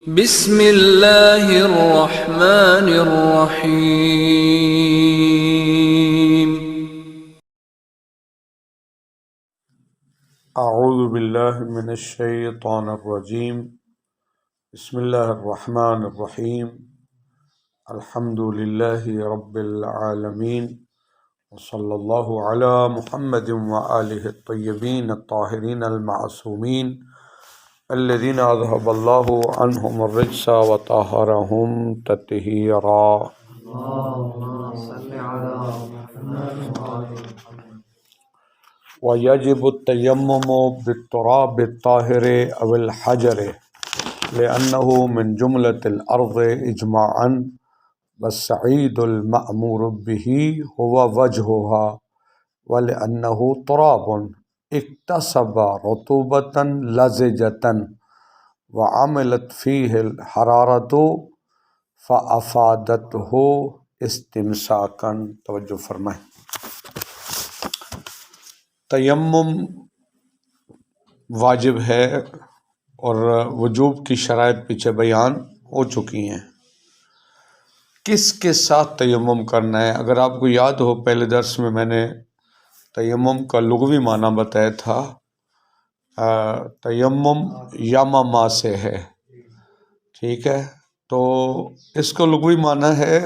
بسم اللہ الرحمن الرحیم۔ اعوذ باللہ من الشیطان الرجیم، بسم اللہ الرحمن الرحیم، الحمد للہ رب العالمین، وصلی اللہ علی محمد وآلہ الطیبین الطاہرین المعصومین الذین اذہب اللہ عنہم الرجس وطہرہم تطہیرا۔ وَيَجِبُ التَّيَمُّمُ بِالتُّرَابِ الطَّاهِرِ أَوِ الْحَجَرِ لِأَنَّهُ مِنْ جُمْلَةِ الْأَرْضِ إِجْمَاعًا، وَالسَّعِيدُ الْمَأْمُورُ بِهِ هُوَ وَجْهُهَا، وَلِأَنَّهُ تُرَابٌ اكتسب رطوبة لزجة وعملت فيه الحرارة فأفادته استمساكا۔ توجہ فرمائیں۔ تیمم واجب ہے اور وجوب کی شرائط پیچھے بیان ہو چکی ہیں۔ کس کے ساتھ تیمم کرنا ہے؟ اگر آپ کو یاد ہو، پہلے درس میں نے تیمم کا لغوی معنی بتایا تھا۔ تیمم یمما سے ہے، ٹھیک ہے؟ تو اس کا لغوی معنی ہے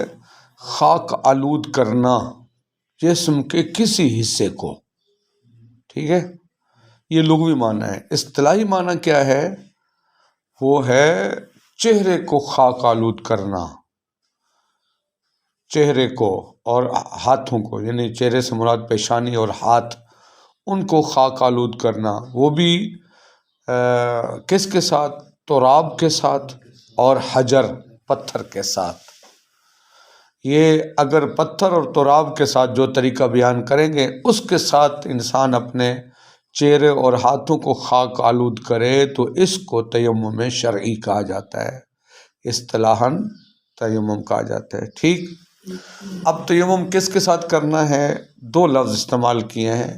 خاک آلود کرنا جسم کے کسی حصے کو، ٹھیک ہے؟ یہ لغوی معنی ہے۔ اصطلاحی معنی کیا ہے؟ وہ ہے چہرے کو خاک آلود کرنا، چہرے کو اور ہاتھوں کو، یعنی چہرے سے مراد پیشانی اور ہاتھ، ان کو خاک آلود کرنا، وہ بھی کس کے ساتھ؟ تراب کے ساتھ اور حجر، پتھر کے ساتھ۔ یہ اگر پتھر اور تراب کے ساتھ جو طریقہ بیان کریں گے، اس کے ساتھ انسان اپنے چہرے اور ہاتھوں کو خاک آلود کرے تو اس کو تیمم شرعی کہا جاتا ہے، اصطلاحاً تیمم کہا جاتا ہے، ٹھیک؟ اب تیمم کس کے ساتھ کرنا ہے؟ دو لفظ استعمال کیے ہیں،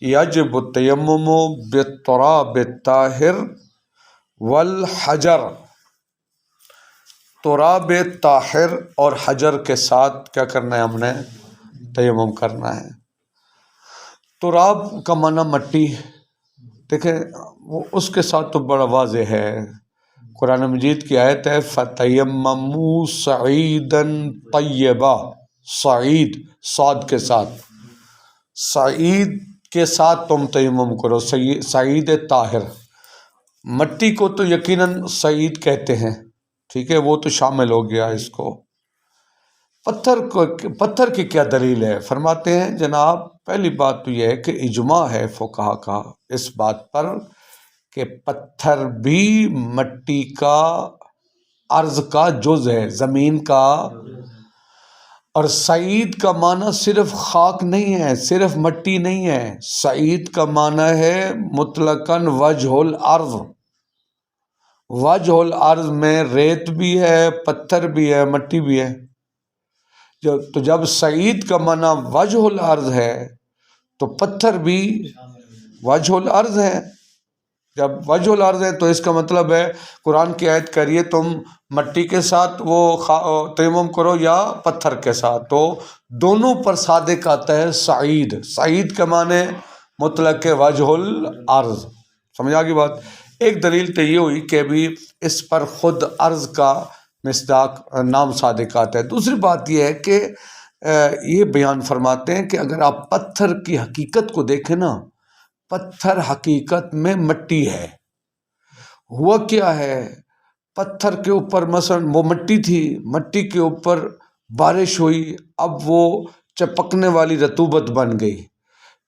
یجب التیمم بالتراب الطاہر والحجر۔ تراب طاہر اور حجر کے ساتھ کیا کرنا ہے؟ ہم نے تیمم کرنا ہے۔ تراب کا معنی مٹی، دیکھیں وہ اس کے ساتھ تو بڑا واضح ہے، قرآن مجید کی آیت ہے فَتَيَمَّمُوا صَعِيدًا طَيِّبًا، صعید صاد کے ساتھ، سعید کے ساتھ تم تیمم کرو، سعید طاہر۔ مٹی کو تو یقیناً سعید کہتے ہیں، ٹھیک ہے؟ وہ تو شامل ہو گیا اس کو۔ پتھر کی کیا دلیل ہے؟ فرماتے ہیں جناب، پہلی بات تو یہ ہے کہ اجماع ہے فقہا کا اس بات پر کہ پتھر بھی مٹی کا، ارض کا جز ہے، زمین کا، اور سعید کا معنی صرف خاک نہیں ہے، صرف مٹی نہیں ہے، سعید کا معنی ہے مطلقاً وجہ الارض۔ وجہ الارض میں ریت بھی ہے، پتھر بھی ہے، مٹی بھی ہے۔ تو جب سعید کا معنی وجہ الارض ہے تو پتھر بھی وجہ الارض ہے۔ جب وجہ الارض ہے تو اس کا مطلب ہے قرآن کی آیت کہہ رہی ہے تم مٹی کے ساتھ وہ تیمم کرو یا پتھر کے ساتھ، تو دونوں پر صادق آتا ہے سعید۔ سعید کا معنی مطلق وجہ الارض، سمجھ آ گئی بات؟ ایک دلیل تو یہ ہوئی کہ بھی اس پر خود ارض کا مصداق نام صادق آتا ہے۔ دوسری بات یہ ہے کہ یہ بیان فرماتے ہیں کہ اگر آپ پتھر کی حقیقت کو دیکھیں نا، پتھر حقیقت میں مٹی ہے۔ ہوا کیا ہے؟ پتھر کے اوپر مثلا وہ مٹی تھی، مٹی کے اوپر بارش ہوئی، اب وہ چپکنے والی رطوبت بن گئی،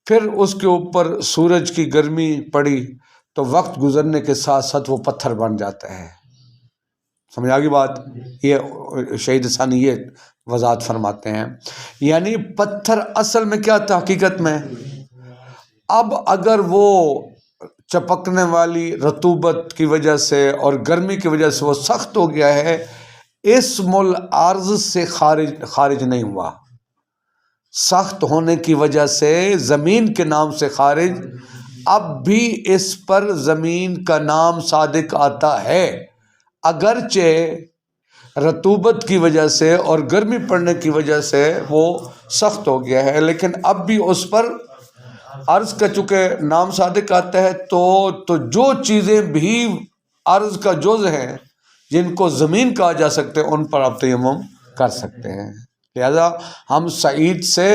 پھر اس کے اوپر سورج کی گرمی پڑی تو وقت گزرنے کے ساتھ ساتھ وہ پتھر بن جاتا ہے۔ سمجھ آ گئی بات؟ یہ شہید ثانی یہ وضاحت فرماتے ہیں، یعنی پتھر اصل میں کیا تھا حقیقت میں؟ اب اگر وہ چپکنے والی رطوبت کی وجہ سے اور گرمی کی وجہ سے وہ سخت ہو گیا ہے، اسم الارض سے خارج نہیں ہوا، سخت ہونے کی وجہ سے زمین کے نام سے خارج، اب بھی اس پر زمین کا نام صادق آتا ہے۔ اگرچہ رطوبت کی وجہ سے اور گرمی پڑنے کی وجہ سے وہ سخت ہو گیا ہے، لیکن اب بھی اس پر عرض کا چونکہ نام صادق آتا ہے تو جو چیزیں بھی عرض کا جز ہیں جن کو زمین کہا جا سکتے ہیں ان پر آپ تیمم کر سکتے ہیں. لہذا ہم سعید سے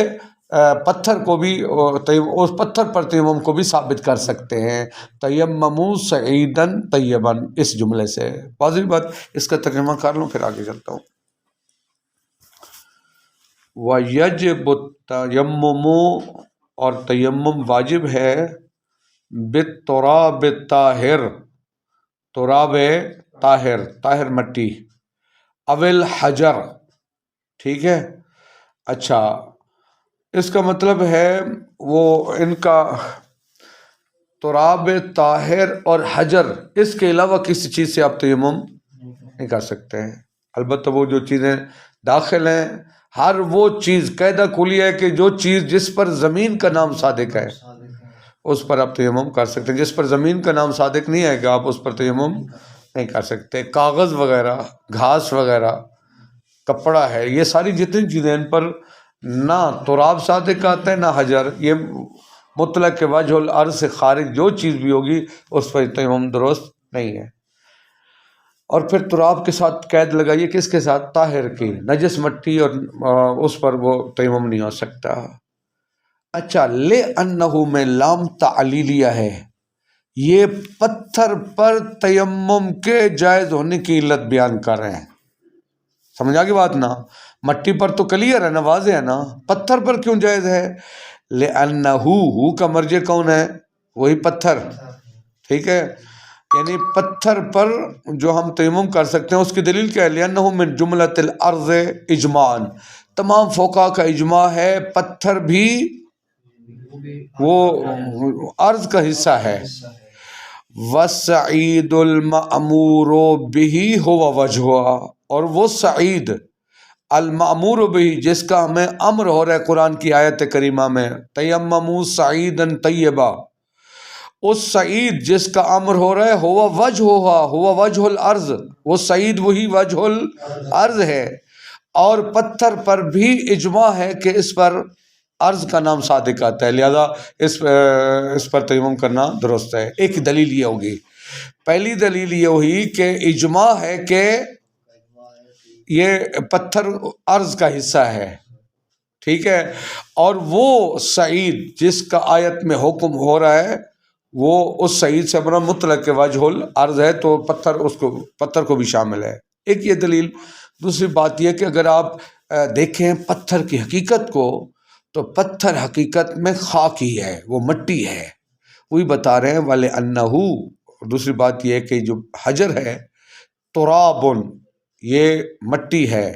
پتھر کو بھی اس پتھر پر تیمم کو بھی ثابت کر سکتے ہیں. تیمموا صعیدا طیبا، اس جملے سے واضح بات. اس کا ترجمہ کر لوں پھر آگے چلتا ہوں. وَيَجِبُ التَّيَمُّمُ، اور تیمم واجب ہے، بالتراب الطاہر، تراب طاہر، طاہر مٹی، اول حجر. ٹھیک ہے. اچھا، اس کا مطلب ہے وہ ان کا تراب طاہر اور حجر، اس کے علاوہ کسی چیز سے آپ تیمم نہیں کر سکتے ہیں. البتہ وہ جو چیزیں داخل ہیں، ہر وہ چیز، قاعدہ کلی ہے کہ جو چیز جس پر زمین کا نام صادق ہے اس پر آپ تیمم کر سکتے ہیں. جس پر زمین کا نام صادق نہیں ہے کہ آپ اس پر تیمم نہیں کر سکتے. کاغذ وغیرہ، گھاس وغیرہ، کپڑا ہے، یہ ساری جتنی چیزیں ان پر نہ تراب صادق آتا ہے نہ حجر. یہ مطلق وجہ الارض سے خارج جو چیز بھی ہوگی اس پر تیمم درست نہیں ہے. اور پھر تراب کے ساتھ قید لگائیے، کس کے ساتھ؟ طاہر کی، نجس مٹی، اور اس پر وہ تیمم نہیں ہو سکتا. اچھا، لِأَنَّهُ میں لام تعلیلیہ ہے، یہ پتھر پر تیمم کے جائز ہونے کی علت بیان کر رہے ہیں. سمجھا کی بات نا؟ مٹی پر تو کلیئر ہے نا، واضح ہے نا، پتھر پر کیوں جائز ہے؟ لِأَنَّهُ کا مرجع کون ہے؟ وہی پتھر. ٹھیک ہے، یعنی پتھر پر جو ہم تیمم کر سکتے ہیں اس کی دلیل کیا ہے؟ لِأَنَّهُ مِن جُمْلَةِ الْأَرْضِ اجماعاً، تمام فقہاء کا اجماع ہے پتھر بھی وہ عرض کا حصہ ہے. وَالسَّعِيدُ الْمَأْمُورُ بِهِ هُوَ وَجْهُهَا، اور وہ سعید المأمور بہ، جس کا ہمیں امر ہو رہا ہے قرآن کی آیت کریمہ میں، تیمموا صعیدا طیبا، اس سعید جس کا امر ہو رہا ہے، ہوا وجہھا، ہوا وجہ الارض، وہ سعید وہی وجہ الارض ہے. اور پتھر پر بھی اجماع ہے کہ اس پر عرض کا نام صادق آتا ہے، لہذا اس پر تیمم کرنا درست ہے. ایک دلیل یہ ہوگی. پہلی دلیل یہ ہوئی کہ اجماع ہے کہ یہ پتھر عرض کا حصہ ہے. ٹھیک ہے، اور وہ سعید جس کا آیت میں حکم ہو رہا ہے وہ اس سعید سے بنا مطلق وجہ الارض ہے، تو پتھر کو بھی شامل ہے. ایک یہ دلیل. دوسری بات یہ کہ اگر آپ دیکھیں پتھر کی حقیقت کو، تو پتھر حقیقت میں خاک ہی ہے، وہ مٹی ہے. وہی بتا رہے ہیں وَلِأَنَّهُ. دوسری بات یہ ہے کہ جو حجر ہے، ترابٌ، یہ مٹی ہے،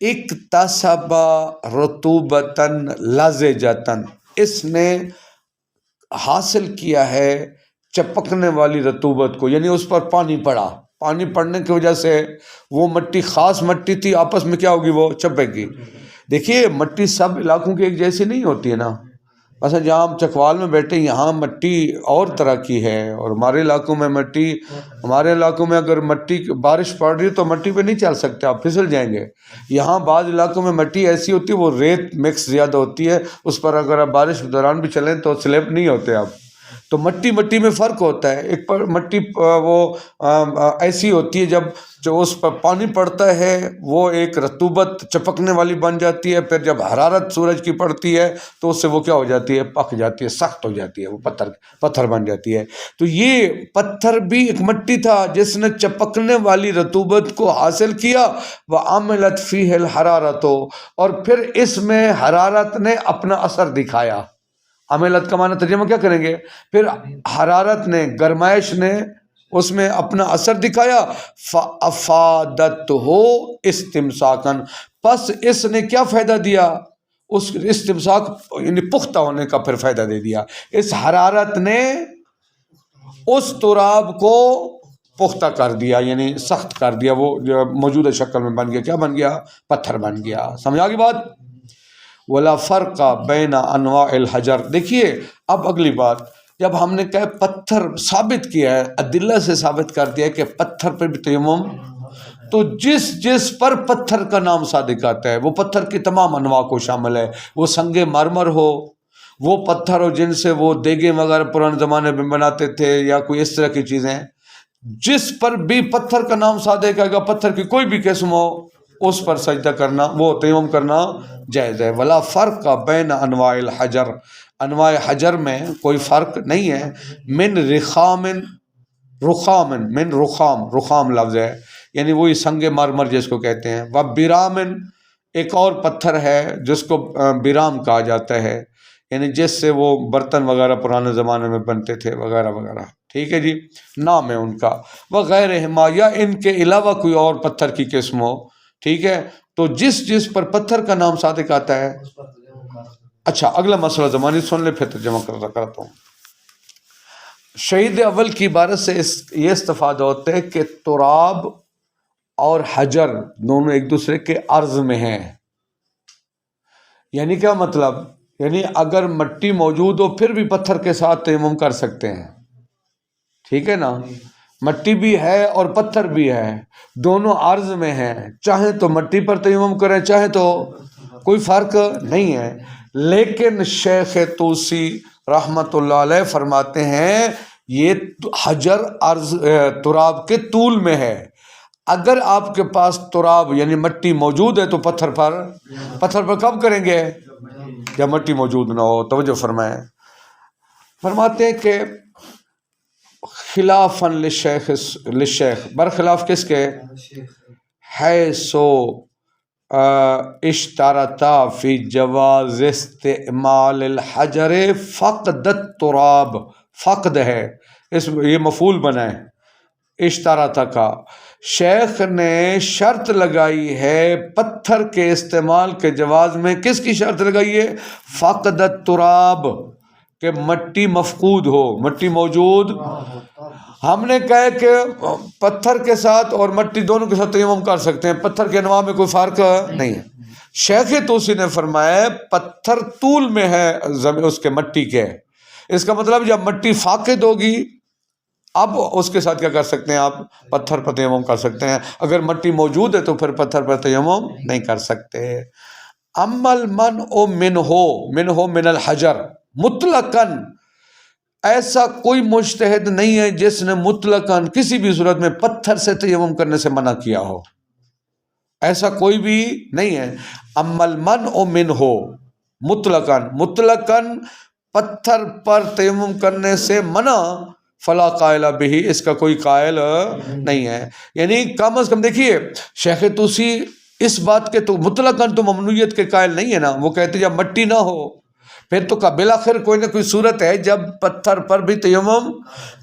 اکتسب رطوبتاً لزجتاً، اس نے حاصل کیا ہے چپکنے والی رطوبت کو، یعنی اس پر پانی پڑا. پانی پڑنے کی وجہ سے وہ مٹی خاص مٹی تھی، آپس میں کیا ہوگی؟ وہ چپے گی. دیکھیے مٹی سب علاقوں کی ایک جیسی نہیں ہوتی ہے نا. مثلا جہاں ہم چکوال میں بیٹھے، یہاں مٹی اور طرح کی ہے، اور ہمارے علاقوں میں ہمارے علاقوں میں اگر بارش پڑ رہی ہے تو مٹی پہ نہیں چل سکتے، آپ پھسل جائیں گے. یہاں بعض علاقوں میں مٹی ایسی ہوتی ہے وہ ریت مکس زیادہ ہوتی ہے، اس پر اگر آپ بارش کے دوران بھی چلیں تو سلپ نہیں ہوتے آپ. تو مٹی میں فرق ہوتا ہے. ایک پر مٹی وہ ایسی ہوتی ہے جو اس پر پانی پڑتا ہے وہ ایک رطوبت چپکنے والی بن جاتی ہے، پھر جب حرارت سورج کی پڑتی ہے تو اس سے وہ کیا ہو جاتی ہے؟ پک جاتی ہے، سخت ہو جاتی ہے، وہ پتھر بن جاتی ہے. تو یہ پتھر بھی ایک مٹی تھا جس نے چپکنے والی رطوبت کو حاصل کیا. وَعَمِلَتْ فِيهِ الْحَرَارَةُ، اور پھر اس میں حرارت نے اپنا اثر دکھایا. عملت کا معنی ترجمہ کیا کریں گے؟ پھر حرارت نے، گرمائش نے اس میں اپنا اثر دکھایا. فَأَفَادَتْهُ اسْتِمْسَاكًا، پس اس نے کیا فائدہ دیا؟ اس استمساک یعنی پختہ ہونے کا پھر فائدہ دے دیا. اس حرارت نے اس تراب کو پختہ کر دیا، یعنی سخت کر دیا، وہ جو موجودہ شکل میں بن گیا. کیا بن گیا؟ پتھر بن گیا. سمجھا کی بات؟ وَلَا فَرْقَ بَيْنَ أَنْوَاعِ الْحَجَرِ. دیکھیے اب اگلی بات، جب ہم نے کہا پتھر ثابت کیا ہے، ادلہ سے ثابت کر دیا کہ پتھر پہ بھی تیمم، تو جس پر پتھر کا نام صادق آتا ہے وہ پتھر کی تمام انواع کو شامل ہے، وہ سنگ مرمر ہو، وہ پتھر ہو جن سے وہ دیگیں وغیرہ پرانے زمانے میں بناتے تھے، یا کوئی اس طرح کی چیزیں، جس پر بھی پتھر کا نام صادق آئے گا، پتھر کی کوئی بھی قسم ہو، اس پر سجدہ کرنا، وہ تیمم کرنا جائز ہے۔ ولا فرق بین انواع الحجر، انواع حجر میں کوئی فرق نہیں ہے۔ من رخام، رخام لفظ ہے، یعنی وہی سنگ مرمر جس کو کہتے ہیں۔ و برامن، ایک اور پتھر ہے جس کو برام کہا جاتا ہے، یعنی جس سے وہ برتن وغیرہ پرانے زمانے میں بنتے تھے وغیرہ وغیرہ، ٹھیک ہے جی، نام ہے ان کا۔ وغیرہما، یا ان کے علاوہ کوئی اور پتھر کی قسم ہو، ٹھیک ہے، تو جس پر پتھر کا نام صادق آتا ہے۔ اچھا، اگلا مسئلہ زمانی سن لے، پھر ترجمہ کرتا ہوں۔ شہید اول کی عبارت سے یہ استفادہ ہوتا ہے کہ تراب اور حجر دونوں ایک دوسرے کے عرض میں ہیں۔ یعنی کیا مطلب؟ یعنی اگر مٹی موجود ہو پھر بھی پتھر کے ساتھ تیمم کر سکتے ہیں، ٹھیک ہے نا، مٹی بھی ہے اور پتھر بھی ہے، دونوں عرض میں ہیں، چاہیں تو مٹی پر تیمم کریں، چاہیں تو، کوئی فرق نہیں ہے۔ لیکن شیخ توسی رحمت اللہ علیہ فرماتے ہیں یہ حجر عرض تراب کے طول میں ہے۔ اگر آپ کے پاس تراب یعنی مٹی موجود ہے تو پتھر پر کب کریں گے؟ جب مٹی موجود نہ ہو۔ توجہ فرمائیں، فرماتے ہیں کہ خلافاً للشیخ، برخلاف کس کے؟ حیثو اشترطا فی جواز استعمال الحجر فقد التراب، فقد ہے، یہ مفعول بنا ہے اشترطا کا، شیخ نے شرط لگائی ہے پتھر کے استعمال کے جواز میں۔ کس کی شرط لگائی ہے؟ فقد التراب، کہ مٹی مفقود ہو، مٹی موجود۔ ہم نے کہا کہ پتھر کے ساتھ اور مٹی دونوں کے ساتھ تیمم کر سکتے ہیں، پتھر کے انواع میں کوئی فرق نہیں ہے۔ شیخ توسی نے فرمایا پتھر طول میں ہے اس کے مٹی کے، اس کا مطلب جب مٹی فاقد ہوگی اب اس کے ساتھ کیا کر سکتے ہیں آپ؟ پتھر پر تیمم کر سکتے ہیں۔ اگر مٹی موجود ہے تو پھر پتھر پر تیمم نہیں کر سکتے۔ اما المنع منہ من الحجر مطلقاً، ایسا کوئی مجتہد نہیں ہے جس نے مطلقاً کسی بھی صورت میں پتھر سے تیمم کرنے سے منع کیا ہو، ایسا کوئی بھی نہیں ہے۔ اما المنع منہ مطلقاً پتھر پر تیمم کرنے سے منع، فلا قائل بہ، اس کا کوئی قائل نہیں ہے۔ یعنی کم از کم دیکھیے شیخ توسی اس بات کے تو مطلقاً تو ممنوعیت کے قائل نہیں ہے نا، وہ کہتے جب مٹی نہ ہو پھر تو بالآخر کوئی نہ کوئی صورت ہے جب پتھر پر بھی تیمم،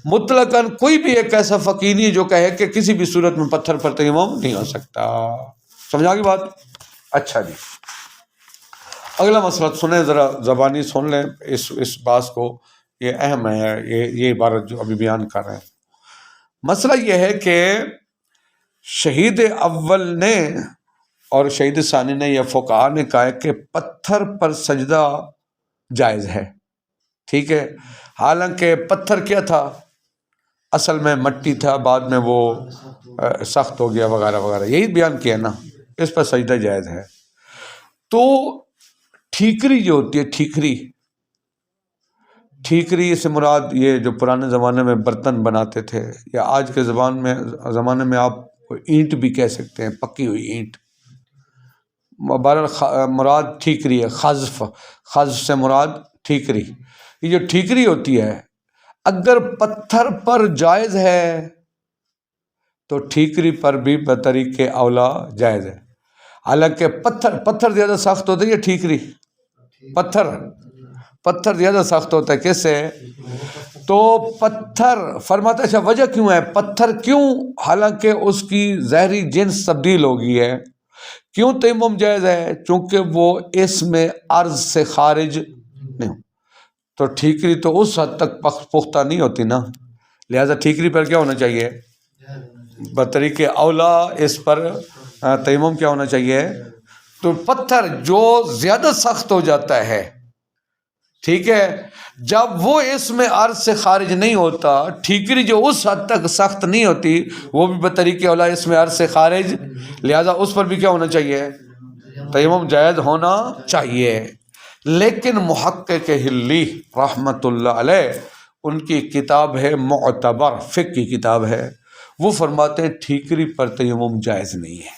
مطلقاً کوئی بھی ایک ایسا فقیہ نہیں جو کہے کہ کسی بھی صورت میں پتھر پر تیمم نہیں ہو سکتا۔ سمجھا گی بات؟ اچھا جی، اگلا مسئلہ سنیں، ذرا زبانی سن لیں اس بات کو، یہ اہم ہے، یہ عبارت جو ابھی بیان کر رہے ہیں۔ مسئلہ یہ ہے کہ شہید اول نے اور شہید ثانی نے یا فقہا نے کہا ہے کہ پتھر پر سجدہ جائز ہے، ٹھیک ہے، حالانکہ پتھر کیا تھا؟ اصل میں مٹی تھا، بعد میں وہ سخت ہو گیا وغیرہ وغیرہ، یہی بیان کیا نا، اس پر سجدہ جائز ہے۔ تو ٹھیکری جو ہوتی ہے، ٹھیکری سے مراد یہ جو پرانے زمانے میں برتن بناتے تھے، یا آج کے زمانے میں آپ اینٹ بھی کہہ سکتے ہیں، پکی ہوئی اینٹ، مراد ٹھیکری ہے، خزف سے مراد ٹھیکری۔ یہ جو ٹھیکری ہوتی ہے اگر پتھر پر جائز ہے تو ٹھیکری پر بھی بطریق اولا جائز ہے۔ حالانکہ پتھر زیادہ سخت ہوتا ہے یا ٹھیکری؟ پتھر زیادہ سخت ہوتا ہے، کس سے؟ تو پتھر فرماتا ہے اچھا وجہ کیوں ہے؟ پتھر کیوں، حالانکہ اس کی ظاہری جنس تبدیل ہو گئی ہے، کیوں تیمم جائز ہے؟ چونکہ وہ اس میں عرض سے خارج نہیں ہو، تو ٹھیکری تو اس حد تک پختہ نہیں ہوتی نا، لہذا ٹھیکری پر کیا ہونا چاہیے؟ بطریق اولا اس پر تیمم کیا ہونا چاہیے؟ تو پتھر جو زیادہ سخت ہو جاتا ہے ٹھیک ہے، جب وہ اسم عرض سے خارج نہیں ہوتا، ٹھیکری جو اس حد تک سخت نہیں ہوتی وہ بھی بطریق اولا اسم عرض سے خارج، لہذا اس پر بھی کیا ہونا چاہیے؟ تیمم جائز ہونا چاہیے۔ لیکن محقق حلی رحمۃ اللہ علیہ، ان کی کتاب ہے معتبر، فقہ کی کتاب ہے، وہ فرماتے ہیں ٹھیکری پر تیمم جائز نہیں ہے۔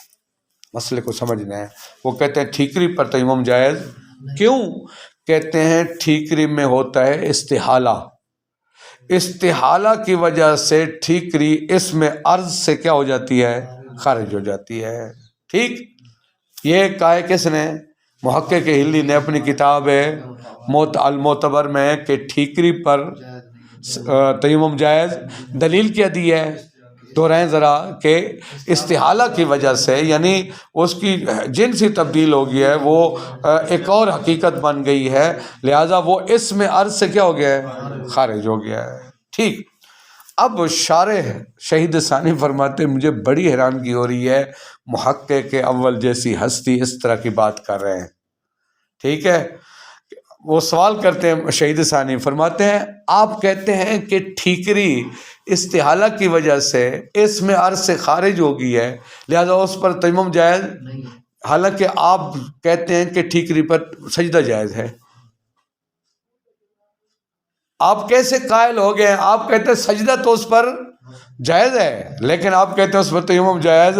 مسئلے کو سمجھنا ہے، وہ کہتے ہیں ٹھیکری پر تیمم جائز کیوں؟ کہتے ہیں ٹھیکری میں ہوتا ہے استحالہ، استحالہ کی وجہ سے ٹھیکری اسم عرض سے کیا ہو جاتی ہے؟ خارج ہو جاتی ہے۔ ٹھیک، یہ کہا ہے کس نے؟ محقق حلی نے اپنی کتاب ہے المعتبر میں کہ ٹھیکری پر تیمم جائز۔ دلیل کیا دی ہے؟ دہرائیں ذرا کہ استحالہ کی وجہ سے، یعنی اس کی جنسی تبدیل ہو گئی ہے، وہ ایک اور حقیقت بن گئی ہے، لہٰذا وہ اسم عرض سے کیا ہو گیا ہے؟ خارج ہو گیا ہے۔ ٹھیک، اب شارح شہید ثانی فرماتے ہیں مجھے بڑی حیرانگی ہو رہی ہے، محقق اول جیسی ہستی اس طرح کی بات کر رہے ہیں۔ ٹھیک ہے، وہ سوال کرتے ہیں، شہید ثانی فرماتے ہیں آپ کہتے ہیں کہ ٹھیکری استحالہ کی وجہ سے اسم عرض سے خارج ہو گئی ہے، لہذا اس پر تیمم جائز، حالانکہ آپ کہتے ہیں کہ ٹھیکری پر سجدہ جائز ہے۔ آپ کیسے قائل ہو گئے ہیں؟ آپ کہتے ہیں سجدہ تو اس پر جائز ہے، لیکن آپ کہتے ہیں اس پر تیمم جائز،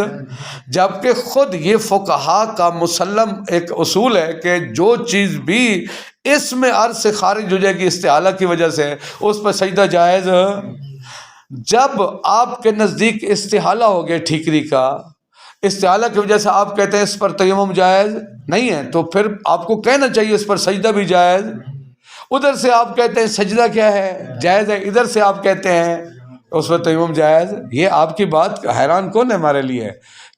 جبکہ خود یہ فقہا کا مسلم ایک اصول ہے کہ جو چیز بھی اسم عرض سے خارج ہو جائے گی استحالہ کی وجہ سے، اس پر سجدہ جائز۔ جب آپ کے نزدیک استحالہ ہو گئے ٹھیکری کا، استحالہ کی وجہ سے آپ کہتے ہیں اس پر تیمم جائز نہیں ہے، تو پھر آپ کو کہنا چاہیے اس پر سجدہ بھی جائز۔ ادھر سے آپ کہتے ہیں سجدہ کیا ہے؟ جائز ہے، ادھر سے آپ کہتے ہیں اس پر تیمم جائز۔ یہ آپ کی بات حیران کون ہے ہمارے لیے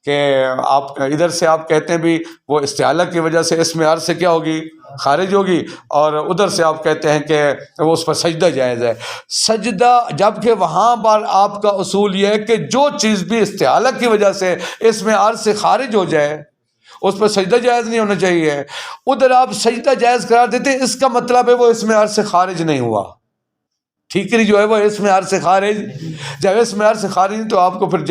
کہ آپ ادھر سے آپ کہتے ہیں بھی وہ استحالہ کی وجہ سے اسم عرض سے کیا ہوگی؟ خارج ہوگی، اور ادھر سے آپ کہتے ہیں کہ وہ اس پر سجدہ جائز ہے۔ سجدہ، جبکہ وہاں پر آپ کا اصول یہ ہے کہ جو چیز بھی استحالہ کی وجہ سے اسم عرض سے خارج ہو جائے اس پر سجدہ جائز نہیں ہونا چاہیے، ادھر آپ سجدہ جائز قرار دیتے ہیں، اس کا مطلب ہے وہ اسم عرض سے خارج نہیں ہوا۔ ٹھیکری جو ہے وہ اسم عرض سے خارج، جب اسم عرض سے خارج نہیں تو آپ کو پھر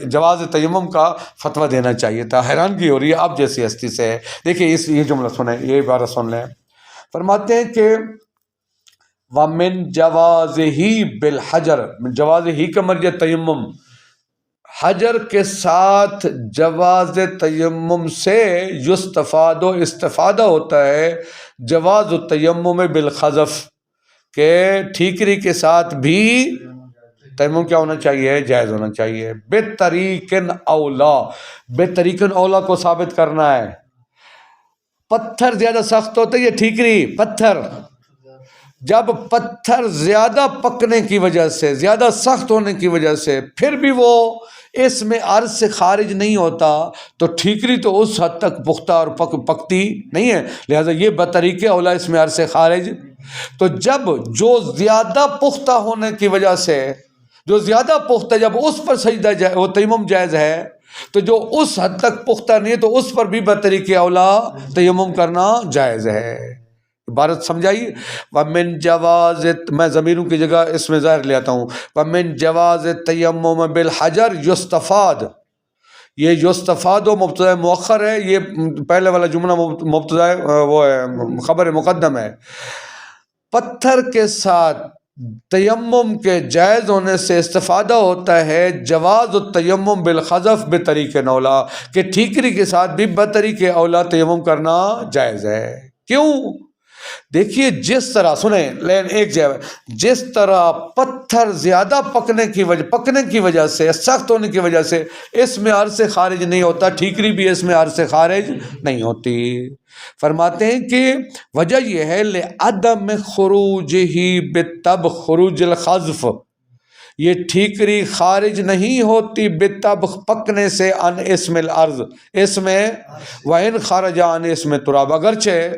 جواز تیمم کا فتویٰ دینا چاہیے تھا۔ حیرانگی ہو رہی ہے آپ جیسی ہستی سے۔ دیکھیے یہ جملہ سنیں، یہ عبارت سن لیں، فرماتے ہیں کہ وَمِن جَوَازِهِ بِالْحَجَرِ، جواز ہی کا مرجع تیمم، حجر کے ساتھ جواز تیمم سے یستفاد، استفادہ ہوتا ہے جواز التیمم بالخزف، کہ ٹھیکری کے ساتھ بھی تیمم کیا ہونا چاہیے؟ جائز ہونا چاہیے۔ بطریقن اولا، بطریقن اولا کو ثابت کرنا ہے۔ پتھر زیادہ سخت ہوتا ہے یا ٹھیکری؟ پتھر، جب پتھر زیادہ پکنے کی وجہ سے، زیادہ سخت ہونے کی وجہ سے پھر بھی وہ اسم عرض سے خارج نہیں ہوتا تو ٹھیکری تو اس حد تک پختہ اور پکتی نہیں ہے، لہذا یہ بطریق اولا اسم عرض سے خارج۔ تو جب جو زیادہ پختہ ہونے کی وجہ سے، جو زیادہ پختہ، جب اس پر سجدہ جائے وہ تیمم جائز ہے، تو جو اس حد تک پختہ نہیں ہے تو اس پر بھی بطریق اولا تیمم کرنا جائز ہے۔ عبارت سمجھائی؟ وَمِن جواز، میں ضمیروں کی جگہ اس میں ظاہر لے آتا ہوں، وَمِن جواز تیمم بالحجر یستفاد، یہ یستفاد و مبتدا مؤخر ہے، یہ پہلے والا جملہ مبتدا وہ ہے، خبر مقدم ہے۔ پتھر کے ساتھ تیمم کے جائز ہونے سے استفادہ ہوتا ہے جواز التیمم بالخزف بطریق اولا، کہ ٹھیکری کے ساتھ بھی بطریق اولا تیمم کرنا جائز ہے۔ کیوں؟ دیکھیے جس طرح، سنیں لین ایک جگہ، جس طرح پتھر زیادہ پکنے کی وجہ سے، سخت ہونے کی وجہ سے اسم عرض سے خارج نہیں ہوتا، ٹھیکری بھی اسم عرض سے خارج نہیں ہوتی۔ فرماتے ہیں کہ وجہ یہ ہے لعدم خروجہ بالطب خروج الخزف، یہ ٹھیکری خارج نہیں ہوتی بالطب پکنے سے عن اسم الارض، اسم وَإِنْ خَرَجَ عن اسم تراب، اگرچہ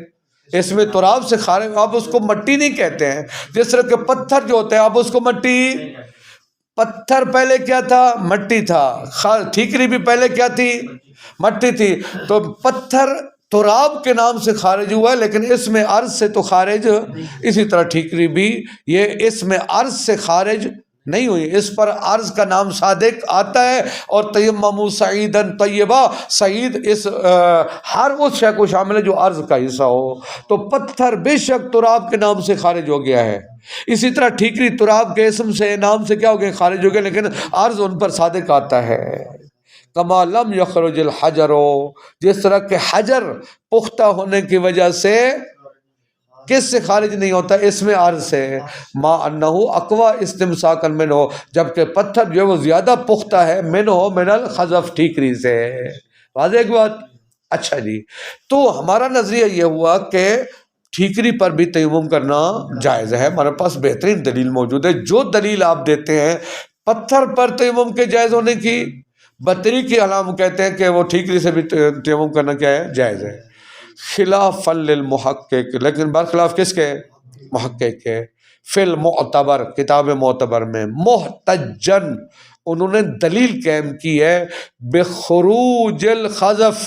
اس میں تراب سے خارج، آپ اس کو مٹی نہیں کہتے ہیں، جس طرح کہ پتھر جو ہوتا ہے آپ اس کو مٹی، پتھر پہلے کیا تھا؟ مٹی تھا، ٹھیکری بھی پہلے کیا تھی؟ مٹی تھی، تو پتھر تراب کے نام سے خارج ہوا ہے، لیکن اسم عرض سے تو خارج، اسی طرح ٹھیکری بھی یہ اسم عرض سے خارج نہیں ہوئی، اس پر عرض کا نام صادق آتا ہے، اور تیمموا سعیدا طیبا، سعید اس ہر اس شے کو شامل ہے جو عرض کا حصہ ہو، تو پتھر بے شک تراب کے نام سے خارج ہو گیا ہے، اسی طرح ٹھیکری تراب کے اسم سے نام سے کیا ہو گیا، خارج ہو گیا، لیکن عرض ان پر صادق آتا ہے۔ کما لم یخرج الحجر، جس طرح کہ حجر پختہ ہونے کی وجہ سے کس سے خارج نہیں ہوتا، اسم عرض سے، ما انہ اقوا استمساکا منہ، جبکہ پتھر جو ہے وہ زیادہ پختہ ہے، منہ من الخزف، ٹھیکری سے۔ واضح ایک بات؟ اچھا جی، تو ہمارا نظریہ یہ ہوا کہ ٹھیکری پر بھی تیمم کرنا جائز ہے، ہمارے پاس بہترین دلیل موجود ہے، جو دلیل آپ دیتے ہیں پتھر پر تیمم کے جائز ہونے کی، بطری کی علام کہتے ہیں کہ وہ ٹھیکری سے بھی تیمم کرنا کیا ہے، جائز ہے، خلاف للمحقق، لیکن برخلاف کس کے، محقق کے، فی المعتبر، کتاب معتبر میں، محتجن، انہوں نے دلیل قائم کی ہے بخروج الخزف،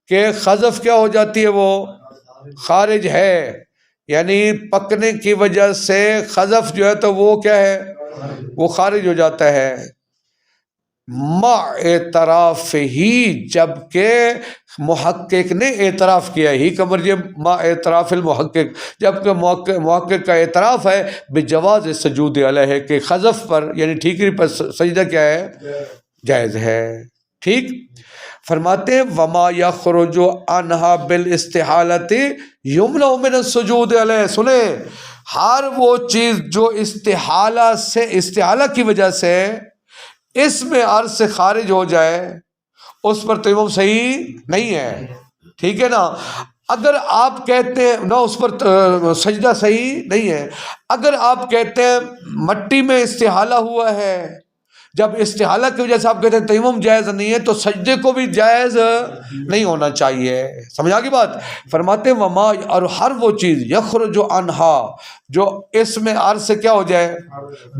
کہ خزف کیا ہو جاتی ہے، وہ خارج ہے، یعنی پکنے کی وجہ سے خزف جو ہے تو وہ کیا ہے، وہ خارج ہو جاتا ہے، مع اعتراف ہی، جبکہ محقق نے اعتراف کیا ہی، کمر یہ مع اعتراف المحقق، جبکہ محقق کا اعتراف ہے بجواز سجود علیہ، کہ خزف پر یعنی ٹھیکری پر سجدہ کیا ہے، جائز ہے۔ ٹھیک، فرماتے ہیں وما یخرج عنہا بالاستحالۃ یمنع من السجود علیہ، سنیں، ہر وہ چیز جو استحالہ کی وجہ سے اس میں عرض سے خارج ہو جائے، اس پر تیمم صحیح نہیں ہے، ٹھیک ہے نا، اگر آپ کہتے ہیں نہ اس پر سجدہ صحیح نہیں ہے، اگر آپ کہتے ہیں مٹی میں استحالہ ہوا ہے، جب استحالہ کی وجہ سے آپ کہتے ہیں تیمم جائز نہیں ہے، تو سجدے کو بھی جائز نہیں ہونا چاہیے، سمجھا کی بات؟ فرماتے ہیں وما، اور ہر وہ چیز یخرج عنہا جو اس میں عرض سے کیا ہو جائے،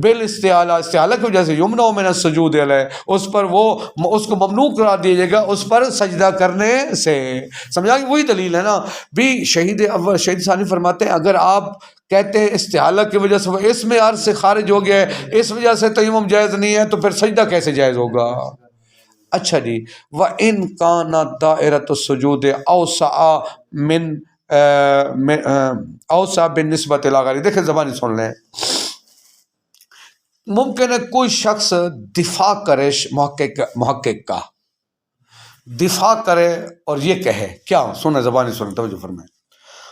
بالاستحالہ، استحالہ کی وجہ سے، یمنع من السجود علیہ، اس پر وہ اس کو ممنوع قرار دیا جائے گا اس پر سجدہ کرنے سے، سمجھا کہ وہی دلیل ہے نا بھی۔ شہید اول شہید ثانی فرماتے ہیں اگر آپ کہتے ہیں استحالہ کی وجہ سے وہ اس میں عرض سے خارج ہو گیا ہے، اس وجہ سے تیمم جائز نہیں ہے، تو پھر سجدہ کیسے جائز ہوگا؟ اچھا جی، وَإِن كَانَتْ دَائِرَةُ السُّجُودِ أَوْسَعَ مِنْ اوسع بالنسبت الاغاری، دیکھیں زبانی سن لیں، ممکن ہے کوئی شخص دفاع کرے، محقق کا دفاع کرے اور یہ کہے، کیا سنیں، زبانی سنیں، توجہ فرمائیں،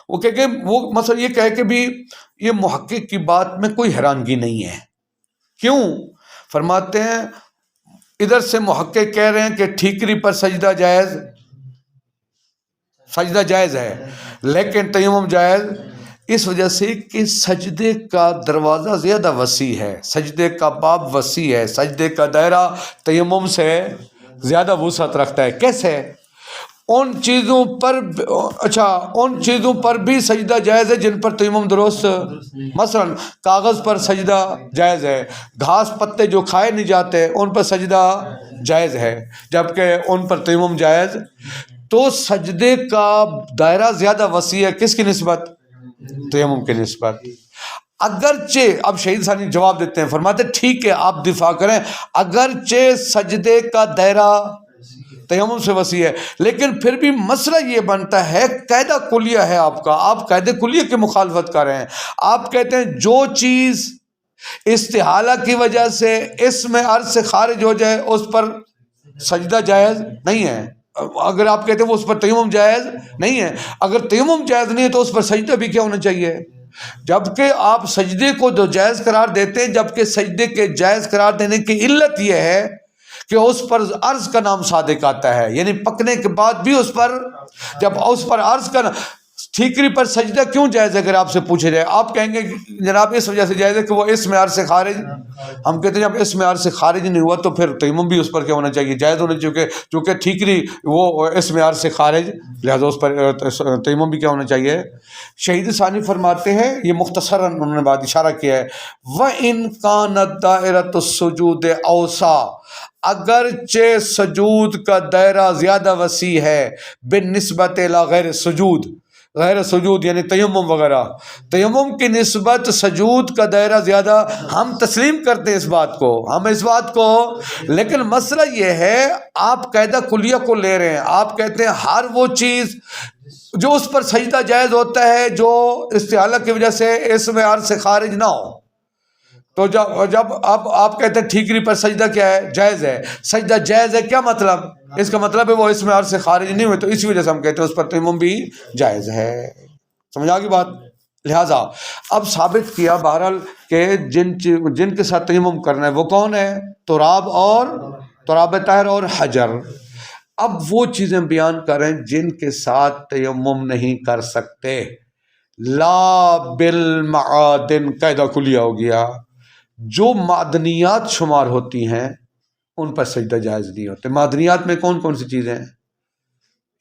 وہ کہ وہ مثلا یہ کہے کہ بھی یہ محقق کی بات میں کوئی حیرانگی نہیں ہے، کیوں؟ فرماتے ہیں ادھر سے محقق کہہ رہے ہیں کہ ٹھیکری پر سجدہ جائز ہے، لیکن تیمم جائز، اس وجہ سے کہ سجدے کا دروازہ زیادہ وسیع ہے، سجدے کا باب وسیع ہے، سجدے کا دائرہ تیمم سے زیادہ وسعت رکھتا ہے۔ کیسے؟ ان چیزوں پر بھی سجدہ جائز ہے جن پر تیمم درست، مثلا کاغذ پر سجدہ جائز ہے، گھاس پتے جو کھائے نہیں جاتے ان پر سجدہ جائز ہے، جبکہ ان پر تیمم جائز، تو سجدے کا دائرہ زیادہ وسیع ہے، کس کی نسبت؟ تیمم کی نسبت۔ اگرچہ اب شہید ثانی جواب دیتے ہیں، فرماتے ٹھیک ہے آپ دفاع کریں، اگرچہ سجدے کا دائرہ تیمم سے وسیع ہے، لیکن پھر بھی مسئلہ یہ بنتا ہے، قاعدہ کلیہ ہے آپ کا، آپ قاعدہ کلیہ کی مخالفت کر رہے ہیں، آپ کہتے ہیں جو چیز استحالہ کی وجہ سے اس میں عرض سے خارج ہو جائے اس پر سجدہ جائز نہیں ہے، اگر آپ کہتے ہیں وہ اس پر تیمم جائز نہیں ہے، اگر تیمم جائز نہیں ہے تو اس پر سجدہ بھی کیا ہونا چاہیے، جبکہ آپ سجدے کو جو جائز قرار دیتے ہیں، جبکہ سجدے کے جائز قرار دینے کی علت یہ ہے کہ اس پر عرض کا نام صادق آتا ہے، یعنی پکنے کے بعد بھی اس پر، جب اس پر عرض کا ٹھیکری پر سجدہ کیوں جائز ہے، اگر آپ سے پوچھے جائے، آپ کہیں گے جناب اس وجہ سے جائز ہے کہ وہ اس معیار سے خارج، ہم کہتے ہیں جب اس معیار سے خارج نہیں ہوا تو پھر تیمم بھی اس پر کیا ہونا چاہیے، جائز ہونا چاہیے، چونکہ ٹھیکری وہ اس معیار سے خارج، لہذا اس پر تیمم بھی کیا ہونا چاہیے۔ شہید ثانی فرماتے ہیں، یہ مختصراً انہوں نے بات اشارہ کیا ہے، وَإِن كَانَتْ دَائِرَةُ السُّجُودِ أَوْسَعَ، اگرچہ سجود کا دائرہ زیادہ وسیع ہے بالنسبت الی غیر سجود، غیر سجود یعنی تیمم وغیرہ، تیمم کی نسبت سجود کا دائرہ زیادہ، ہم تسلیم کرتے ہیں اس بات کو، ہم اس بات کو، لیکن مسئلہ یہ ہے آپ قاعدہ کلیہ کو لے رہے ہیں، آپ کہتے ہیں ہر وہ چیز جو اس پر سجدہ جائز ہوتا ہے جو استحالہ کی وجہ سے اسم عرض سے خارج نہ ہو، تو جب اب آپ کہتے ہیں ٹھیکری پر سجدہ کیا ہے؟ جائز ہے، سجدہ جائز ہے، کیا مطلب؟ اس کا مطلب ہے وہ اسم عرض سے خارج نہیں ہوئے، تو اسی وجہ سے ہم کہتے ہیں اس پر تیمم بھی جائز ہے۔ سمجھ آ گئی بات؟ لہٰذا اب ثابت کیا بہرحال کہ جن کے ساتھ تیمم کرنا ہے وہ کون ہے؟ تراب اور تراب طاہر اور حجر۔ اب وہ چیزیں بیان کریں جن کے ساتھ تیمم نہیں کر سکتے۔ لا بالمعادن قاعدہ کلیہ ہو گیا، جو معدنیات شمار ہوتی ہیں ان پر سجدہ جائز نہیں ہوتے۔ معدنیات میں کون کون سی چیزیں ہیں؟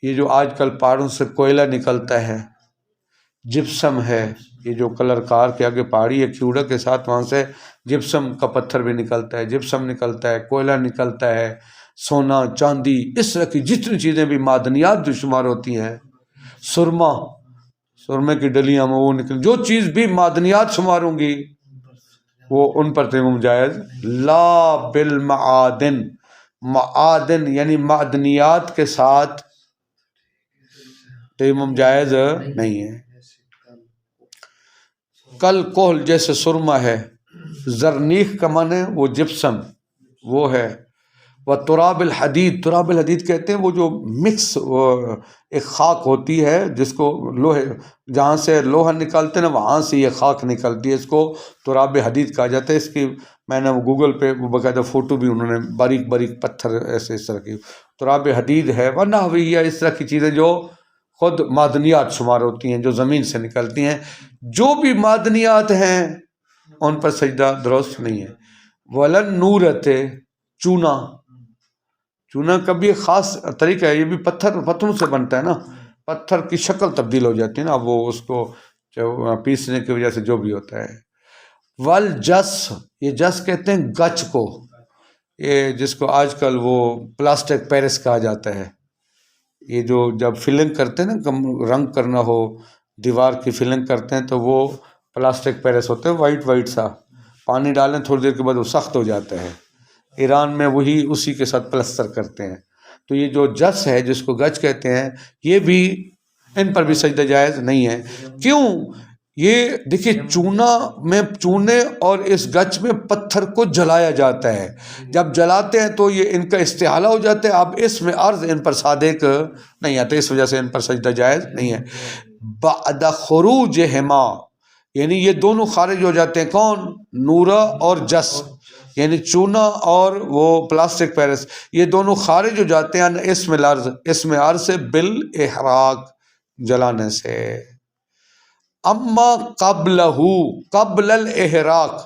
یہ جو آج کل پہاڑوں سے کوئلہ نکلتا ہے، جپسم ہے، یہ جو کلر کار کے آگے پہاڑی ہے کیوڑا کے ساتھ، وہاں سے جپسم کا پتھر بھی نکلتا ہے، جپسم نکلتا ہے، کوئلہ نکلتا ہے، سونا چاندی، اس طرح کی جتنی چیزیں بھی معدنیات جو شمار ہوتی ہیں، سرمے کی ڈلیاں میں وہ نکل، جو چیز بھی معدنیات شمار ہوں گی وہ ان پر تیمم جائز۔ لا بالمعادن، معادن یعنی معدنیات کے ساتھ تیمم جائز نہیں ہے۔ کل کوہل جیسے سرما ہے، زرنیخ کا معنی وہ جپسم وہ ہے، وہ تراب الحدید، تراب الحدید کہتے ہیں وہ جو مکس ایک خاک ہوتی ہے جس کو لوہے، جہاں سے لوہا نکالتے ہیں نا وہاں سے یہ خاک نکلتی ہے، اس کو تراب حدید کہا جاتا ہے۔ اس کی میں نے گوگل پہ باقاعدہ فوٹو بھی انہوں نے، باریک باریک پتھر ایسے اس طرح کی تراب حدید ہے، ورنہ ہوئی ہے اس طرح کی چیزیں جو خود معدنیات شمار ہوتی ہیں جو زمین سے نکلتی ہیں۔ جو بھی معدنیات ہیں ان پر سجدہ درست نہیں ہے۔ ولن نورت، چونا، چونا کا بھی ایک خاص طریقہ ہے، یہ بھی پتھروں سے بنتا ہے نا، پتھر کی شکل تبدیل ہو جاتی ہے نا، وہ اس کو پیسنے کی وجہ سے جو بھی ہوتا ہے۔ والجس، یہ جس کہتے ہیں گچ کو، یہ جس کو آج کل وہ پلاسٹک پیرس کہا جاتا ہے، یہ جو جب فلنگ کرتے ہیں نا، رنگ کرنا ہو دیوار کی فلنگ کرتے ہیں تو وہ پلاسٹک پیرس ہوتے ہیں، وائٹ سا، پانی ڈالیں تھوڑی دیر کے بعد وہ سخت ہو جاتا ہے، ایران میں وہی اسی کے ساتھ پلستر کرتے ہیں۔ تو یہ جو جس ہے جس کو گچ کہتے ہیں، یہ بھی ان پر بھی سجدہ جائز نہیں ہے۔ کیوں؟ یہ دیکھیے چونے اور اس گچ میں پتھر کو جلایا جاتا ہے، جب جلاتے ہیں تو یہ ان کا استحالہ ہو جاتا ہے، اب اس میں عرض ان پر صادق نہیں آتے، اس وجہ سے ان پر سجدہ جائز نہیں ہے۔ بعد خروجہما، یعنی یہ دونوں خارج ہو جاتے ہیں، کون؟ نورا اور جس، یعنی چونا اور وہ پلاسٹک پیرس، یہ دونوں خارج ہو جاتے ہیں اسم عرض سے بالاحراق، جلانے سے۔ اما قبل الاحراق،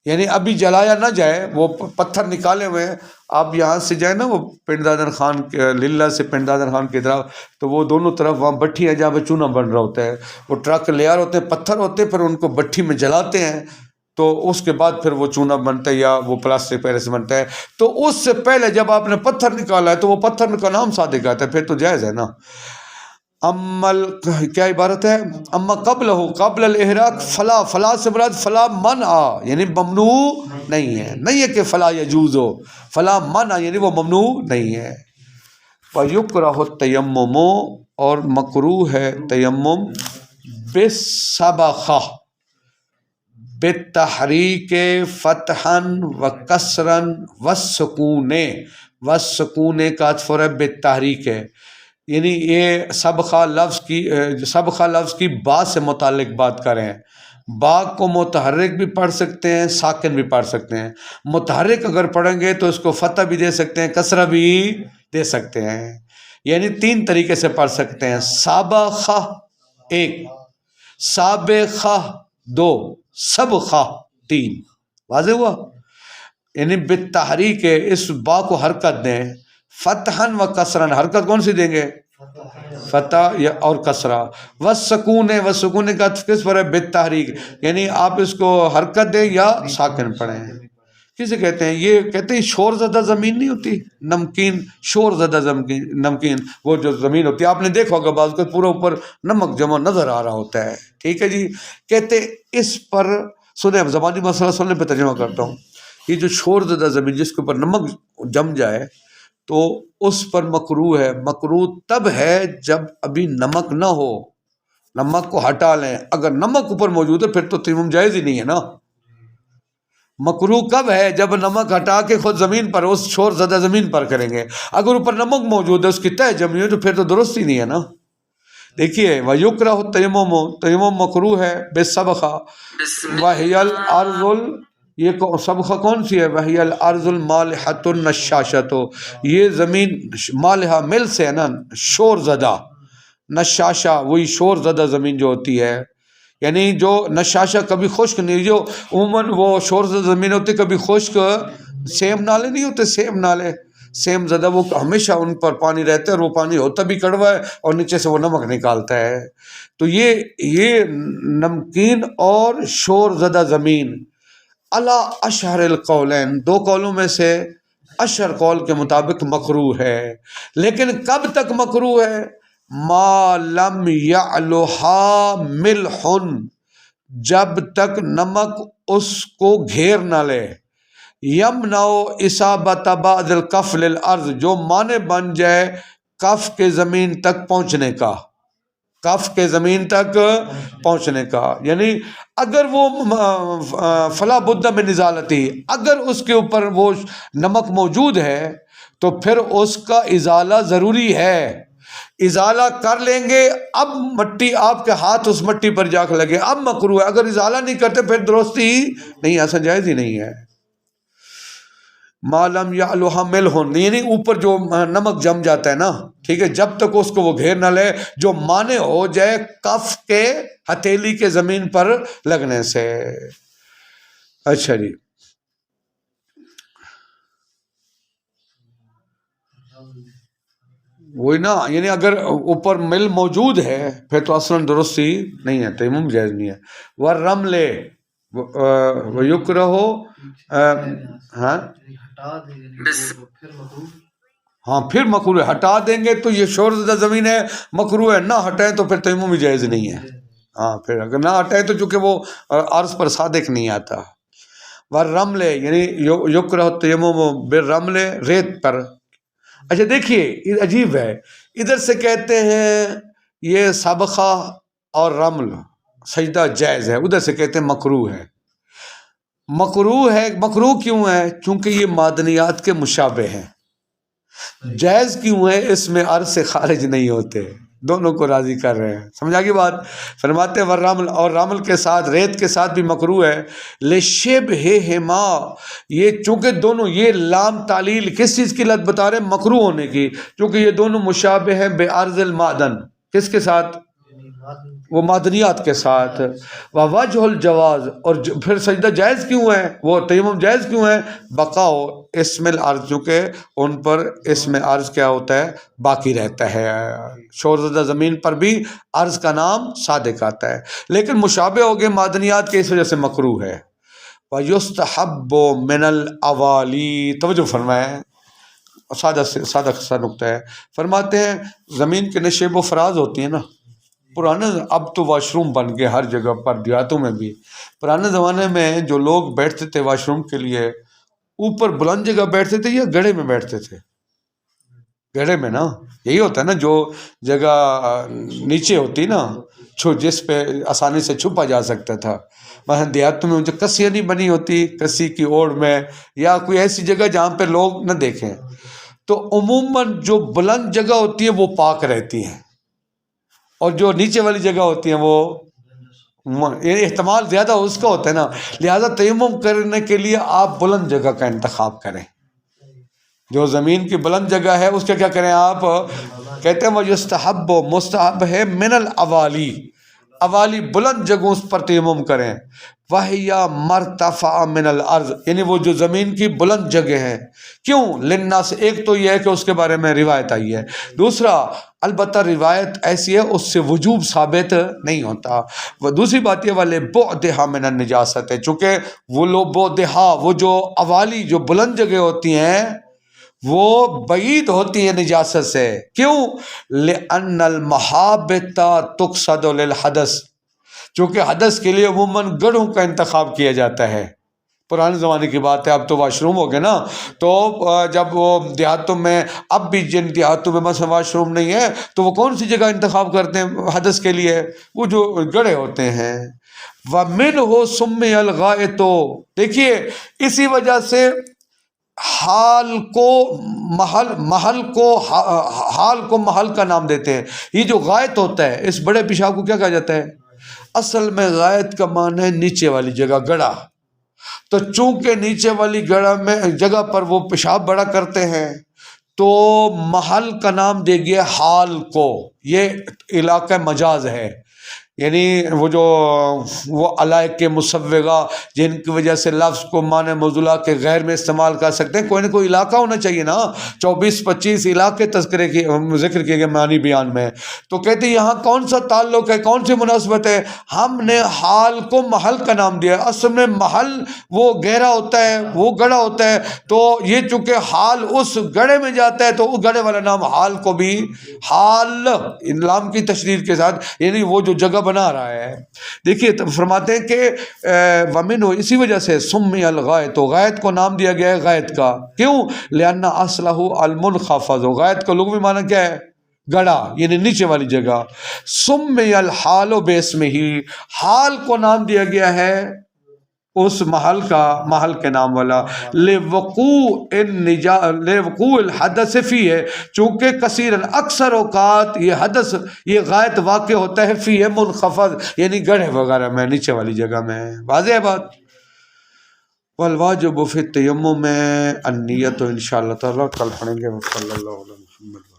یعنی ابھی جلایا نہ جائے، وہ پتھر نکالے ہوئے ہیں، آپ یہاں سے جائیں نا وہ پنڈ دادن خان کے للہ سے پنڈ دادن خان کی طرف، تو وہ دونوں طرف وہاں بٹھی ہے جہاں پہ چونا بن رہا ہوتا ہے، وہ ٹرک لے آ رہے ہوتے ہیں، پتھر ہوتے ہیں، پھر ان کو بٹھی میں جلاتے ہیں، تو اس کے بعد پھر وہ چونا بنتا ہے یا وہ پلاسٹک پیرس بنتا ہے۔ تو اس سے پہلے جب آپ نے پتھر نکالا ہے تو وہ پتھر کا نام صادق آتا ہے، پھر تو جائز ہے نا۔ کیا عبارت ہے؟ اما قبل الاحراق فلا سے مراد فلا منع، یعنی ممنوع نہیں ہے کہ فلا یجوز ہو، فلا منع یعنی وہ ممنوع نہیں ہے۔ وَيُكْرَهُ التَّيَمُّمُ، اور مکروہ ہے تیمم، بِالسَّبَخَةِ، بالتحریک فتحا وکسرا والسکون، والسکون کا عطف ہے بالتحریک ہے، یعنی یہ سبخہ لفظ کی با سے متعلق بات کریں، با کو متحرک بھی پڑھ سکتے ہیں، ساکن بھی پڑھ سکتے ہیں۔ متحرک اگر پڑھیں گے تو اس کو فتح بھی دے سکتے ہیں، کسرہ بھی دے سکتے ہیں، یعنی تین طریقے سے پڑھ سکتے ہیں، سابخہ ایک، سابخہ دو، سبخہ تین۔ واضح ہوا؟ یعنی بالتحریک اس با کو حرکت دیں، فتحاً و کسراً، حرکت کون سی دیں گے؟ فتح یا اور کسرہ، والسکون کا کس پر ہے؟ بالتحریک، یعنی آپ اس کو حرکت دیں یا ساکن پڑھیں، کسے کہتے ہیں؟ یہ کہتے ہیں شور زدہ زمین نہیں ہوتی، نمکین شور زدہ نمکین، وہ جو زمین ہوتی ہے آپ نے دیکھا ہوگا بعض کو پورا اوپر نمک جمع نظر آ رہا ہوتا ہے، ٹھیک ہے جی. کہتے اس پر سنیں، زبانی مسئلہ سننے پہ ترجمہ کرتا ہوں. یہ جو شور زدہ زمین جس کے اوپر نمک جم جائے تو اس پر مکروہ ہے. مکروہ تب ہے جب ابھی نمک نہ ہو، نمک کو ہٹا لیں. اگر نمک اوپر موجود ہے پھر تو تیمم جائز ہی نہیں ہے نا. مکروہ کب ہے؟ جب نمک ہٹا کے خود زمین پر اس شور زدہ زمین پر کریں گے. اگر اوپر نمک موجود ہے اس کی تہ جمی ہو تو پھر تو درست ہی نہیں ہے نا. دیکھیے وَيُكْرَهُ التَّيَمُّمُ، تیمم مکروہ ہے بِالسَّبْخَةِ وَهِيَ الْأَرْضُ، یہ سبخہ کون سی ہے؟ وَهِيَ الْأَرْضُ الْمَالِحَةُ النَّشَّاشَةُ، یہ زمین مالحہ مل سے ہے نا، شور زدہ. نشاشہ وہی شور زدہ زمین جو ہوتی ہے، یعنی جو نشاشہ کبھی خشک نہیں، جو عموماً وہ شور زدہ زمین ہوتی کبھی خشک، سیم نالے نہیں ہوتے، سیم نالے سیم زدہ، وہ ہمیشہ ان پر پانی رہتا ہے اور وہ پانی ہوتا بھی کڑوا ہے اور نیچے سے وہ نمک نکالتا ہے. تو یہ نمکین اور شور زدہ زمین علی اشہر القولین، دو قولوں میں سے اشہر قول کے مطابق مکروہ ہے. لیکن کب تک مکروہ ہے؟ ما لم یعلھا ملح، جب تک نمک اس کو گھیر نہ لے. یمنع اصابت بعض الکف للارض، جو معنی بن جائے کف کے زمین تک پہنچنے کا، کف کے زمین تک پہنچنے کا. یعنی اگر وہ فلا بد من ازالتی، اگر اس کے اوپر وہ نمک موجود ہے تو پھر اس کا ازالہ ضروری ہے. ازالہ کر لیں گے، اب مٹی آپ کے ہاتھ اس مٹی پر جا کے لگے، اب مکروہ ہے. اگر ازالہ نہیں کرتے پھر درستی ہی نہیں، ایسا جائز ہی نہیں ہے. معلوم یعلھا ملح، یعنی اوپر جو نمک جم جاتا ہے نا، ٹھیک ہے، جب تک اس کو وہ گھیر نہ لے جو مانے ہو جائے کف کے ہتھیلی کے زمین پر لگنے سے. اچھا جی، وہی نا، یعنی اگر اوپر مل موجود ہے پھر تو اصلاً درستی نہیں ہے، تیمم جائز نہیں ہے. والرمل ویکرہ، ہاں پھر مکروہ ہے. ہٹا دیں گے تو یہ شور زدہ زمین ہے، مکروہ ہے. نہ ہٹائیں تو پھر تیمم بھی جائز نہیں ہے. ہاں پھر اگر نہ ہٹائیں تو چونکہ وہ عرض پر صادق نہیں آتا. والرمل یعنی یکرہ التیمم بالرمل، ریت پر. اچھا دیکھیے یہ عجیب ہے، ادھر سے کہتے ہیں یہ سابقہ اور رمل سجدہ جائز ہے، ادھر سے کہتے ہیں مکروہ ہے. مکروہ ہے، مکروہ کیوں ہے؟ چونکہ یہ معدنیات کے مشابہ ہیں. جائز کیوں ہے؟ اس میں عرض سے خارج نہیں ہوتے، دونوں کو راضی کر رہے ہیں. سمجھا کی بات؟ فرماتے ہیں والرمل، اور رمل کے ساتھ، ریت کے ساتھ بھی مکروہ ہے. لشبہہما، یہ چونکہ دونوں، یہ لام تعلیل کس چیز کی لت بتا رہے ہیں؟ مکروہ ہونے کی، چونکہ یہ دونوں مشابہ ہیں بعرض المعدن. کس کے ساتھ؟ وہ معدنیات کے ساتھ. ووجہ الجواز، اور پھر سجدہ جائز کیوں ہے، وہ تیمم جائز کیوں ہے؟ بقاء اسم العرض، چونکہ ان پر اسم عرض کیا ہوتا ہے؟ باقی رہتا ہے. شور زدہ زمین پر بھی عرض کا نام صادق آتا ہے. لیکن مشابہ ہو گئے معدنیات کے، اس وجہ سے مکروہ ہے. وَيُسْتَحَبُّ مِنَ الْأَوَالِي، توجہ فرمائیں، سادہ سا نکتہ ہے. فرماتے ہیں زمین کے نشیب و فراز ہوتی ہیں نا، پرانے، اب تو واش روم بن گئے ہر جگہ پر، دیہاتوں میں بھی. پرانے زمانے میں جو لوگ بیٹھتے تھے واش روم کے لیے، اوپر بلند جگہ بیٹھتے تھے یا گڑھے میں بیٹھتے تھے؟ گڑھے میں نا، یہی ہوتا ہے نا، جو جگہ نیچے ہوتی نا، جس پہ آسانی سے چھپا جا سکتا تھا. مثلا دیہاتوں میں جو کسیاں نہیں بنی ہوتی، کسی کی اوڑ میں یا کوئی ایسی جگہ جہاں پہ لوگ نہ دیکھیں، تو عموماً جو بلند جگہ ہوتی ہے وہ پاک رہتی ہیں، اور جو نیچے والی جگہ ہوتی ہیں وہ احتمال زیادہ اس کا ہوتا ہے نا. لہذا تیمم کرنے کے لیے آپ بلند جگہ کا انتخاب کریں. جو زمین کی بلند جگہ ہے اس کا کیا کریں آپ؟ کہتے ہیں وہ یستحب، مستحب ہے من الاوالی، اوالی بلند جگہوں پر تیمم کریں، وَهِيَ مَرْتَفَعَ مِنَ الْأَرْضِ، یعنی وہ جو زمین کی بلند جگہ ہیں۔ کیوں؟ لِلنَّاسِ، ایک تو یہ ہے کہ اس کے بارے میں روایت آئی ہے، دوسرا البتہ روایت ایسی ہے اس سے وجوب ثابت نہیں ہوتا، وہ دوسری بات یہ والے بُعْدِهَا مِنَ النِّجَاسَةِ، چونکہ وہ لوگ بُعْدِهَا، وہ جو اوالی جو بلند جگہ ہوتی ہیں وہ بعید ہوتی ہے نجاست سے۔ کیوں؟ لِأَنَّ الْمَحَابِّةَ تُقْصَدُ لِلْحَدَثِ، چونکہ حدث کے لیے عموماً گڑھوں کا انتخاب کیا جاتا ہے۔ پرانے زمانے کی بات ہے، اب تو واش روم ہو گئے نا، تو جب وہ دیہاتوں میں، اب بھی جن دیہاتوں میں مثلا واش روم نہیں ہے تو وہ کون سی جگہ انتخاب کرتے ہیں حدث کے لیے؟ وہ جو گڑھے ہوتے ہیں۔ وَمِنْهُ سُمِّيَ الْغَائِطُ، دیکھیے اسی وجہ سے حال کو محل کا نام دیتے ہیں۔ یہ جو غائط ہوتا ہے، اس بڑے پیشاب کو کیا کہا جاتا ہے؟ اصل میں غائط کا معنی ہے نیچے والی جگہ، گڑھا۔ تو چونکہ نیچے والی جگہ پر وہ پیشاب بڑا کرتے ہیں تو محل کا نام دے گیا حال کو، یہ علاقہ مجاز ہے، یعنی وہ علائق مسوغہ جن کی وجہ سے لفظ کو معنی موضوعہ کے غیر میں استعمال کر سکتے ہیں، کوئی نہ کوئی علاقہ ہونا چاہیے نا۔ 24-25 علاقے ذکر کیے گئے معنی بیان میں، تو کہتے ہیں یہاں کون سا تعلق ہے، کون سی مناسبت ہے؟ ہم نے حال کو محل کا نام دیا، اصل میں محل وہ گہرا ہوتا ہے، وہ گڑھا ہوتا ہے، تو یہ چونکہ حال اس گڑھے میں جاتا ہے تو اس گڑھے والا نام حال کو بھی حال لام کی تشدید کے ساتھ، یعنی وہ جو جگہ بنا رہا ہے۔ دیکھیے تب فرماتے ہیں کہ وَمِنْهُ، اسی وجہ سے سُمِّيَ الْغَائِطُ، غائط کو نام دیا گیا ہے غائط کا۔ کیوں؟ لِأَنَّ أَصْلَهُ الْمُنْخَفَضُ، غائط کا لغوی معنی کیا ہے؟ گڑھا، یعنی نیچے والی جگہ۔ سُمِّيَ الْحَالُ بِاسْمِهِ، حال کو نام دیا گیا ہے اس محل کے نام والا، لِوُقُوعِ الْحَدَثِ فِيهِ، چونکہ کثیراً اکثر اوقات یہ حدث، یہ غائط واقع ہوتا ہے فِيهِ منخفض، یعنی گڑھے وغیرہ میں، نیچے والی جگہ میں۔ واضح ہے بات؟ والواجب فی التیمم النیت، انشاءاللہ تعالیٰ کل پڑھیں گے۔ صلی اللہ علیہ وسلم۔